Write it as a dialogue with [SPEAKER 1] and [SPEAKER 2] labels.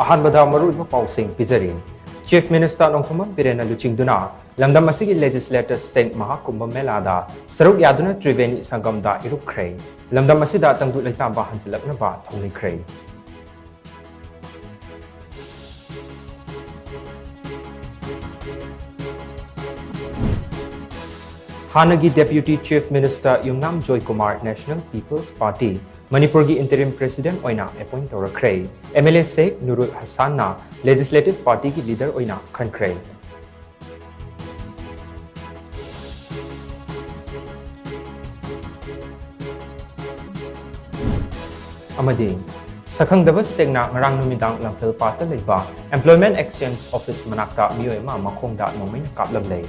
[SPEAKER 1] ꯑꯍꯥꯟꯕꯗ ꯃꯔꯨꯑꯣꯏꯕ ꯄꯥꯎꯁꯤꯡ ꯄꯤꯖꯔꯤ ꯆꯤꯐ ꯃꯤꯅꯤꯁꯇꯔ ꯅꯣꯡꯊꯣꯝꯕꯝ ꯕꯤꯔꯦꯟꯅ ꯂꯨꯆꯤꯡꯗꯨꯅ ꯂꯝꯗꯝ ꯑꯁꯤꯒꯤ ꯂꯦꯖꯤꯁꯂꯦꯇꯔ ꯁꯦꯟꯠ ꯃꯍꯥꯀꯨꯝꯚ ꯃꯦꯂꯥꯗ ꯁꯔꯨꯛ ꯌꯥꯗꯨꯅ ꯇ꯭ꯔꯤꯕꯦꯅꯤ ꯁꯪꯒꯝꯗ ꯏꯔꯨꯞꯈ꯭ꯔꯦ ꯂꯝꯗꯝ ꯑꯁꯤꯗ ꯇꯪꯗꯨ ꯂꯩꯇꯥꯝꯕ ꯍꯟꯖꯤꯜꯂꯛꯅꯕ ꯊꯧꯅꯤꯈ꯭ꯔꯦ हानगी deputy chief minister Yumnam Joy Kumar national people's party Manipur की इंटरिम प्रेसिडेंट ओइना अपॉइंट तौरख्रे एमएलए शेख नुरुल हसन ना लेजिस्लेटिव पार्टी की लीडर ओइना खनख्रे अमदी सखंगदब सेंगना ngarang numidang lamphel pata leiba employment exchange office manakta mioi ma makhongda nomai kaplab lei